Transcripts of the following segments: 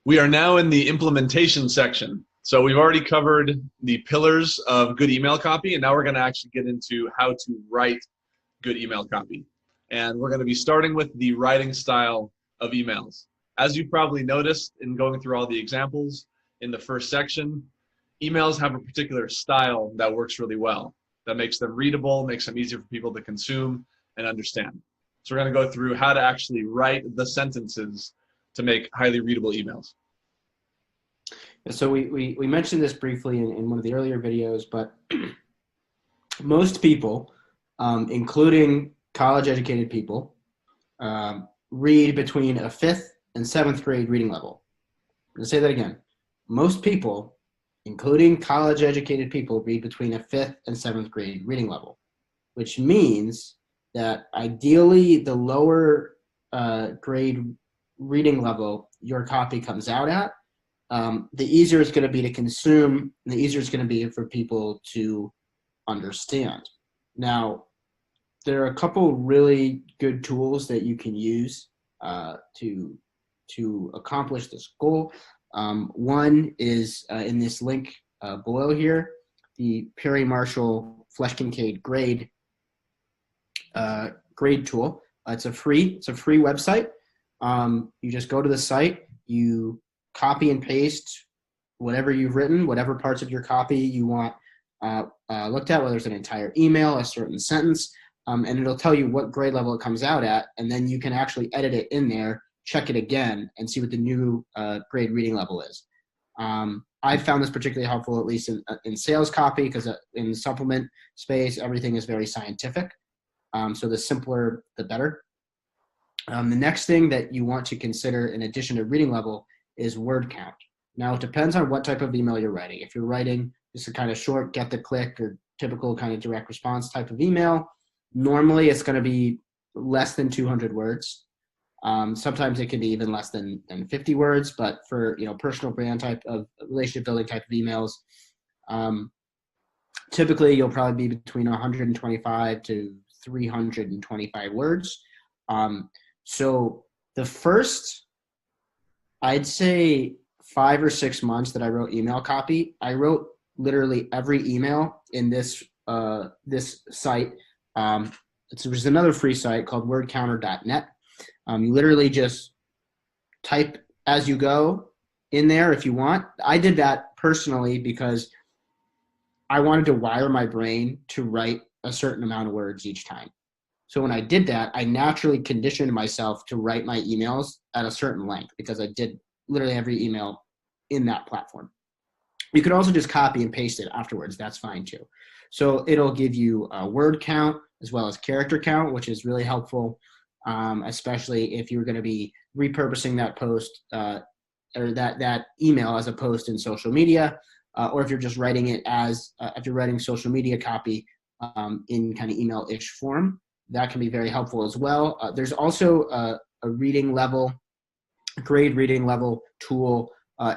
We are now in the implementation section. So we've already covered the pillars of good email copy, and now we're going to actually get into how to write good email copy. And we're going to be starting with the writing style of emails. As you probably noticed in going through all the examples in the first section, emails have a particular style that works really well, that makes them readable, makes them easier for people to consume and understand. So we're going to go through how to actually write the sentences to make highly readable emails. So we mentioned this briefly in one of the earlier videos, but most people, including college-educated people, read between a 5th and 7th grade reading level. I'm going to say that again. Most people, including college-educated people, read between a 5th and 7th grade reading level, which means that ideally the lower grade reading level your copy comes out at, the easier it's going to be to consume, and the easier it's going to be for people to understand. Now, there are a couple really good tools that you can use to accomplish this goal. One is in this link below here, the Perry Marshall Flesch Kincaid grade tool. It's a free website. You just go to the site, you copy and paste whatever you've written, whatever parts of your copy you want looked at, whether it's an entire email, a certain sentence, and it'll tell you what grade level it comes out at, and then you can actually edit it in there, check it again, and see what the new grade reading level is. I found this particularly helpful, at least in sales copy, because in the supplement space, everything is very scientific. So the simpler, the better. The next thing that you want to consider in addition to reading level is word count. Now, it depends on what type of email you're writing. If you're writing just a kind of short, get the click, or typical kind of direct response type of email, normally it's going to be less than 200 words. Sometimes it can be even less than 50 words, but for personal brand type of relationship building type of emails, typically you'll probably be between 125 to 325 words. So the first, I'd say 5 or 6 months that I wrote email copy, I wrote literally every email in this this site. There's another free site called wordcounter.net. You literally just type as you go in there if you want. I did that personally because I wanted to wire my brain to write a certain amount of words each time. So when I did that, I naturally conditioned myself to write my emails at a certain length because I did literally every email in that platform. You could also just copy and paste it afterwards. That's fine too. So it'll give you a word count as well as character count, which is really helpful, especially if you're going to be repurposing that post or that email as a post in social media, or if you're just writing it as if you're writing social media copy in kind of email-ish form. That can be very helpful as well. There's also a grade reading level tool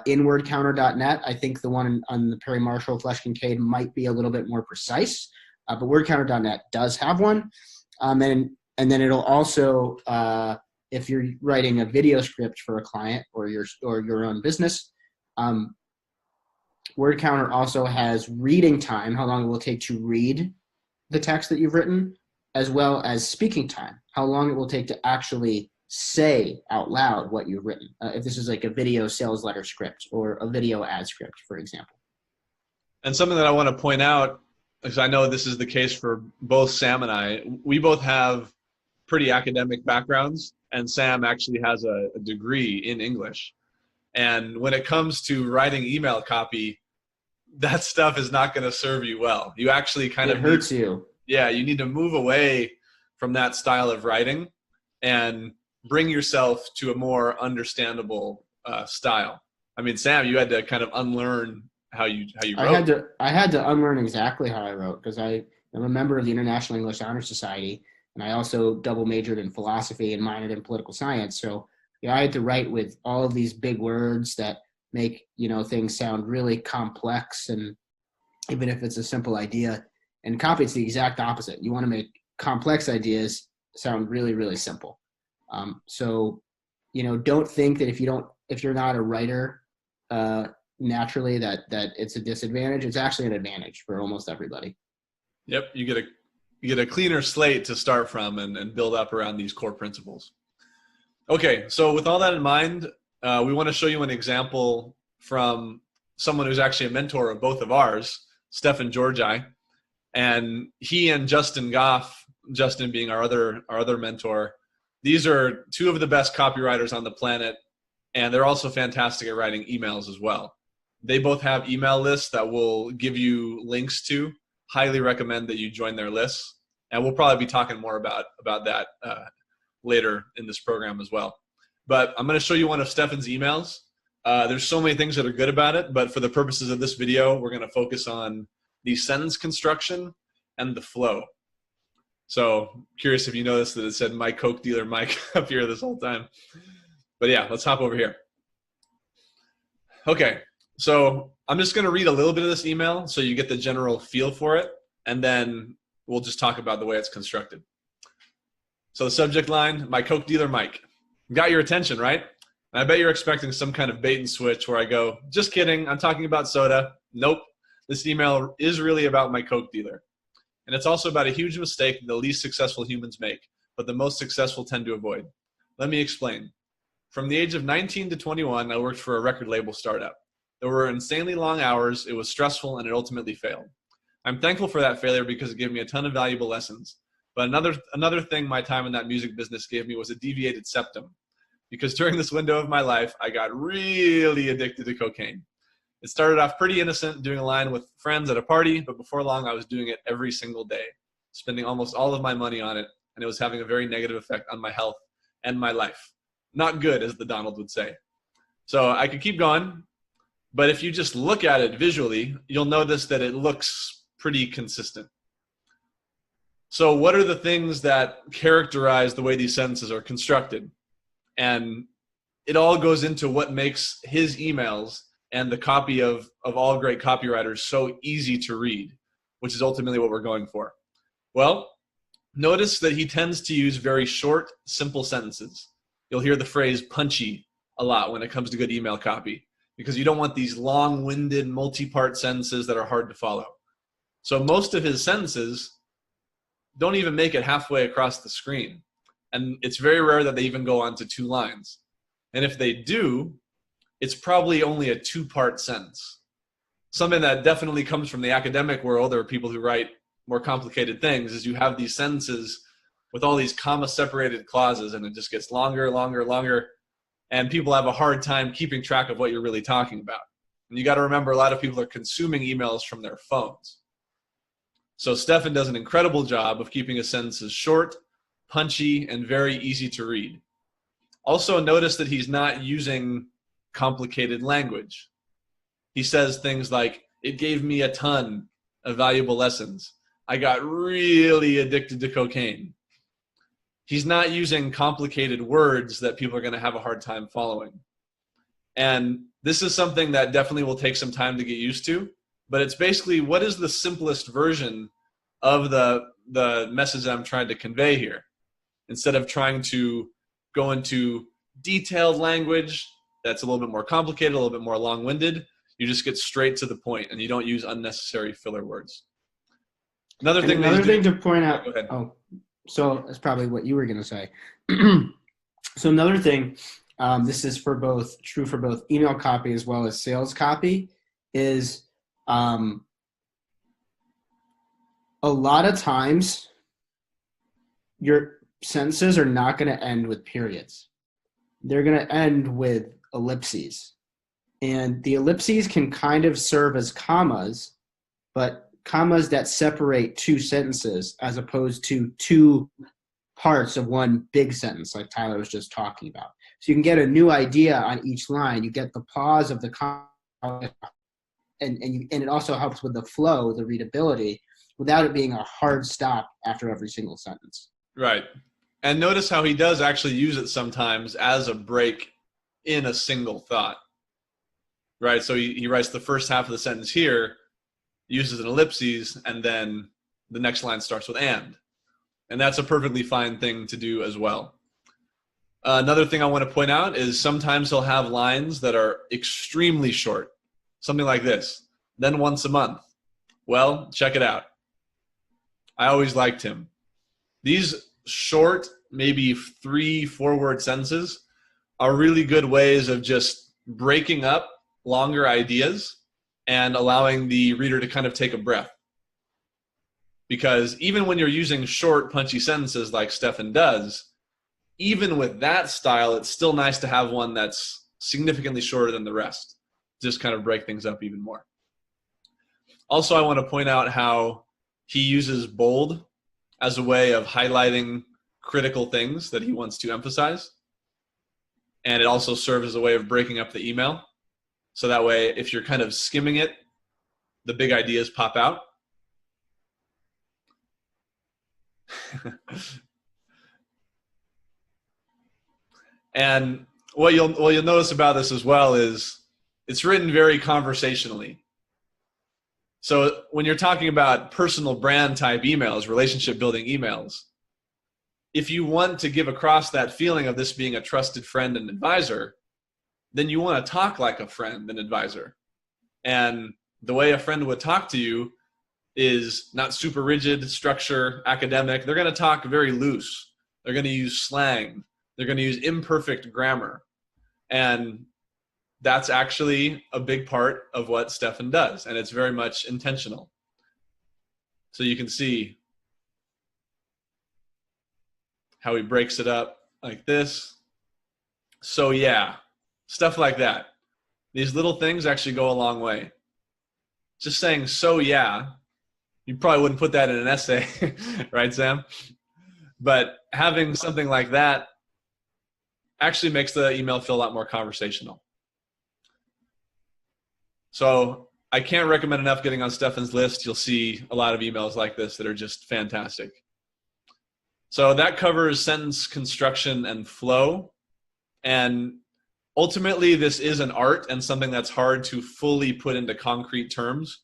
in wordcounter.net. I think the one on the Perry Marshall Flesch Kincaid might be a little bit more precise, but wordcounter.net does have one. And then it'll also, if you're writing a video script for a client or your own business, WordCounter also has reading time, how long it will take to read the text that you've written, as well as speaking time, how long it will take to actually say out loud what you've written. If this is like a video sales letter script or a video ad script, for example. And something that I want to point out, because I know this is the case for both Sam and I, we both have pretty academic backgrounds, and Sam actually has a degree in English. And when it comes to writing email copy, that stuff is not going to serve you well. You actually kind of hurts you. Yeah, you need to move away from that style of writing and bring yourself to a more understandable style. I mean, Sam, you had to kind of unlearn how you wrote. I had to unlearn exactly how I wrote because I'm a member of the International English Honor Society, and I also double majored in philosophy and minored in political science. So I had to write with all of these big words that make things sound really complex, and even if it's a simple idea. And copy, it's the exact opposite. You want to make complex ideas sound really, really simple. So don't think that if you don't if you're not a writer naturally, that it's a disadvantage. It's actually an advantage for almost everybody. Yep, you get a cleaner slate to start from and build up around these core principles. Okay, so with all that in mind, we want to show you an example from someone who's actually a mentor of both of ours, Stefan Georgi, and he and Justin Goff, Justin being our other mentor. These are two of the best copywriters on the planet, and they're also fantastic at writing emails as well. They both have email lists that will give you links to. Highly recommend that you join their lists, and we'll probably be talking more about that later in this program as well. But I'm going to show you one of Stefan's emails. There's so many things that are good about it, but for the purposes of this video, we're going to focus on the sentence construction and the flow. So curious if you noticed that it said my Coke dealer Mike up here this whole time. But yeah, let's hop over here. Okay, so I'm just going to read a little bit of this email so you get the general feel for it, and then we'll just talk about the way it's constructed. So the subject line, my Coke dealer Mike. Got your attention, right? And I bet you're expecting some kind of bait and switch where I go, just kidding, I'm talking about soda. Nope, this email is really about my Coke dealer. And it's also about a huge mistake that the least successful humans make, but the most successful tend to avoid. Let me explain. From the age of 19 to 21, I worked for a record label startup. There were insanely long hours, it was stressful, and it ultimately failed. I'm thankful for that failure because it gave me a ton of valuable lessons. But another thing my time in that music business gave me was a deviated septum. Because during this window of my life, I got really addicted to cocaine. It started off pretty innocent, doing a line with friends at a party, but before long I was doing it every single day, spending almost all of my money on it, and it was having a very negative effect on my health and my life. Not good, as the Donald would say. So I could keep going, but if you just look at it visually, you'll notice that it looks pretty consistent. So what are the things that characterize the way these sentences are constructed? And it all goes into what makes his emails and the copy of all great copywriters so easy to read, which is ultimately what we're going for. Well, notice that he tends to use very short, simple sentences. You'll hear the phrase punchy a lot when it comes to good email copy, because you don't want these long-winded, multi-part sentences that are hard to follow. So most of his sentences don't even make it halfway across the screen. And it's very rare that they even go on to 2 lines. And if they do, it's probably only a 2-part sentence. Something that definitely comes from the academic world, or people who write more complicated things, is you have these sentences with all these comma-separated clauses, and it just gets longer, longer, longer, and people have a hard time keeping track of what you're really talking about. And you got to remember, a lot of people are consuming emails from their phones. So Stefan does an incredible job of keeping his sentences short, punchy, and very easy to read. Also notice that he's not using complicated language. He says things like, it gave me a ton of valuable lessons. I got really addicted to cocaine. He's not using complicated words that people are going to have a hard time following. And this is something that definitely will take some time to get used to, but it's basically, what is the simplest version of the message that I'm trying to convey here? Instead of trying to go into detailed language that's a little bit more complicated, a little bit more long-winded, you just get straight to the point and you don't use unnecessary filler words. Another thing to point out. Go ahead. Oh, so that's probably what you were going to say. So another thing, this is true for both email copy as well as sales copy, is a lot of times your sentences are not going to end with periods. They're going to end with ellipses. And the ellipses can kind of serve as commas, but commas that separate 2 sentences as opposed to 2 parts of one big sentence, like Tyler was just talking about. So you can get a new idea on each line. You get the pause of the comma, and it also helps with the flow, the readability, without it being a hard stop after every single sentence. Right. And notice how he does actually use it sometimes as a break in a single thought. Right? So he writes the first half of the sentence here, uses an ellipses, and then the next line starts with and. And that's a perfectly fine thing to do as well. Another thing I want to point out is sometimes he'll have lines that are extremely short, something like this. Then once a month. Well, check it out. I always liked him. These short, maybe 3-4 word sentences are really good ways of just breaking up longer ideas and allowing the reader to kind of take a breath. Because even when you're using short, punchy sentences like Stefan does, even with that style, it's still nice to have one that's significantly shorter than the rest. Just kind of break things up even more. Also, I want to point out how he uses bold as a way of highlighting critical things that he wants to emphasize. And it also serves as a way of breaking up the email. So that way, if you're kind of skimming it, the big ideas pop out. And what you'll notice about this as well is it's written very conversationally. So when you're talking about personal brand type emails, relationship building emails, if you want to give across that feeling of this being a trusted friend and advisor, then you want to talk like a friend and advisor. And the way a friend would talk to you is not super rigid, structure, academic. They're going to talk very loose. They're going to use slang. They're going to use imperfect grammar. And that's actually a big part of what Stefan does. And it's very much intentional. So you can see how he breaks it up like this. So yeah, stuff like that. These little things actually go a long way. Just saying, so yeah, you probably wouldn't put that in an essay, right, Sam? But having something like that actually makes the email feel a lot more conversational. So I can't recommend enough getting on Stefan's list. You'll see a lot of emails like this that are just fantastic. So that covers sentence construction and flow. And ultimately, this is an art and something that's hard to fully put into concrete terms.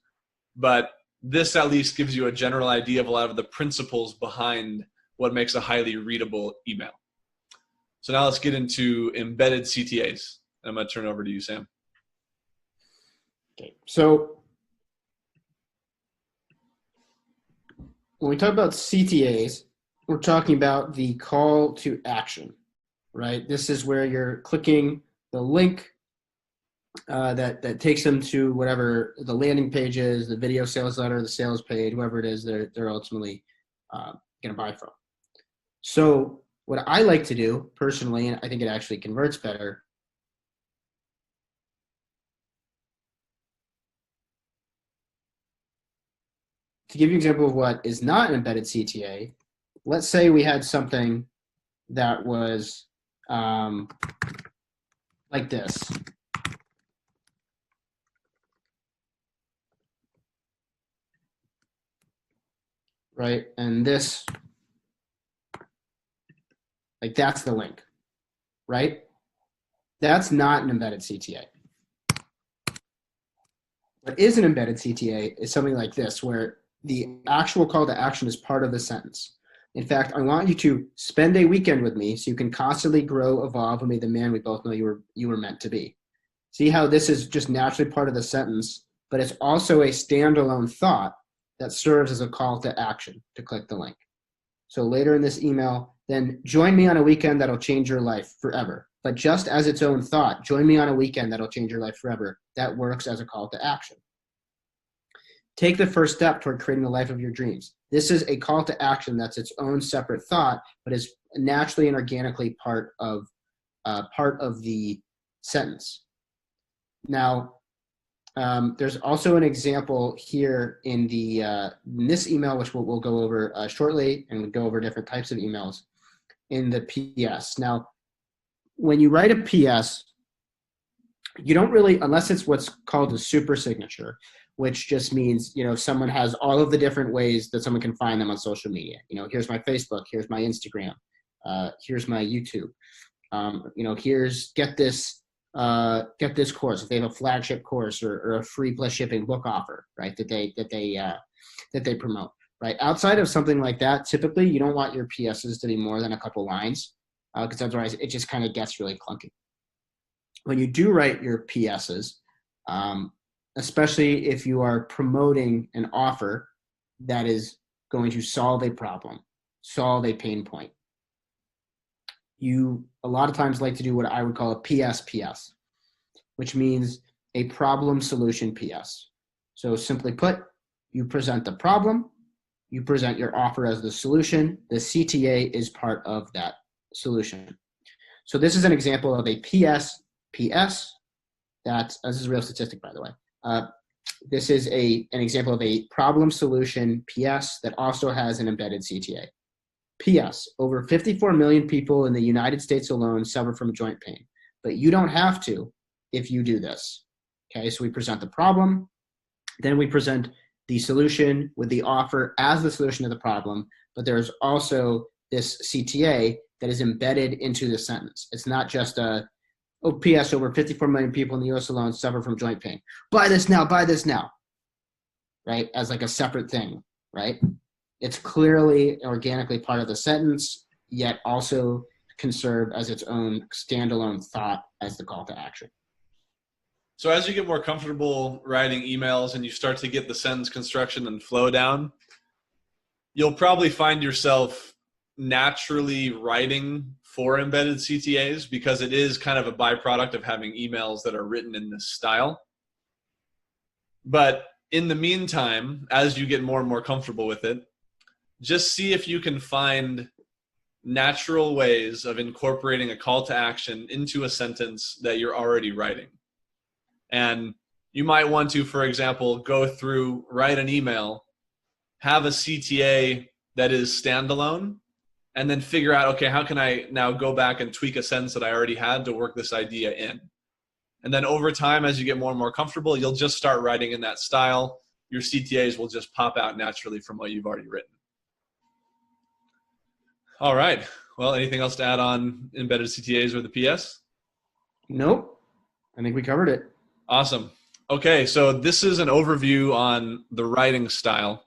But this at least gives you a general idea of a lot of the principles behind what makes a highly readable email. So now let's get into embedded CTAs. I'm going to turn it over to you, Sam. Okay, so when we talk about CTAs, we're talking about the call to action, right? This is where you're clicking the link that takes them to whatever the landing page is, the video sales letter, the sales page, whoever it is they're ultimately going to buy from. So what I like to do personally, and I think it actually converts better, to give you an example of what is not an embedded CTA, let's say we had something that was like this. Right, and this, like that's the link, right? That's not an embedded CTA. What is an embedded CTA is something like this, where the actual call to action is part of the sentence. In fact, I want you to spend a weekend with me so you can constantly grow, evolve, and be the man we both know you were meant to be. See how this is just naturally part of the sentence, but it's also a standalone thought that serves as a call to action to click the link. So later in this email, then join me on a weekend that'll change your life forever. But just as its own thought, join me on a weekend that'll change your life forever, that works as a call to action. Take the first step toward creating the life of your dreams. This is a call to action that's its own separate thought, but is naturally and organically part of the sentence. Now, there's also an example here in this email, which we'll go over shortly, and we'll go over different types of emails in the PS. Now, when you write a PS, you don't really, unless it's what's called a super signature, which just means, someone has all of the different ways that someone can find them on social media. Here's my Facebook, here's my Instagram, here's my YouTube. Here's get this course, if they have a flagship course or a free plus shipping book offer, right, that they promote, right? Outside of something like that, typically you don't want your PSs to be more than a couple lines. because otherwise it just kind of gets really clunky. When you do write your PSs, especially if you are promoting an offer that is going to solve a problem, solve a pain point, you a lot of times like to do what I would call a PSPS, which means a problem solution PS. So simply put, you present the problem, you present your offer as the solution, the CTA is part of that solution. So this is an example of a PSPS. This is a real statistic, by the way. This is an example of a problem solution PS that also has an embedded CTA. PS, over 54 million people in the United States alone suffer from joint pain, but you don't have to if you do this. Okay, so we present the problem, then we present the solution with the offer as the solution to the problem, but there's also this CTA that is embedded into the sentence. It's not just PS, over 54 million people in the US alone suffer from joint pain. Buy this now, right? As like a separate thing, right? It's clearly organically part of the sentence, yet also can serve as its own standalone thought as the call to action. So as you get more comfortable writing emails and you start to get the sentence construction and flow down, you'll probably find yourself naturally writing for embedded CTAs because it is kind of a byproduct of having emails that are written in this style. But in the meantime, as you get more and more comfortable with it, just see if you can find natural ways of incorporating a call to action into a sentence that you're already writing. And you might want to, for example, go through, write an email, have a CTA that is standalone, and then figure out, okay, how can I now go back and tweak a sentence that I already had to work this idea in? And then over time, as you get more and more comfortable, you'll just start writing in that style. Your CTAs will just pop out naturally from what you've already written. All right. Well, anything else to add on embedded CTAs or the PS? Nope. I think we covered it. Awesome. Okay, so this is an overview on the writing style.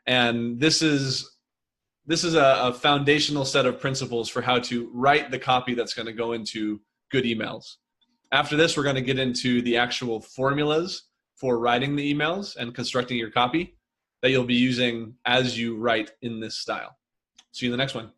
And this is a foundational set of principles for how to write the copy that's going to go into good emails. After this, we're going to get into the actual formulas for writing the emails and constructing your copy that you'll be using as you write in this style. See you in the next one.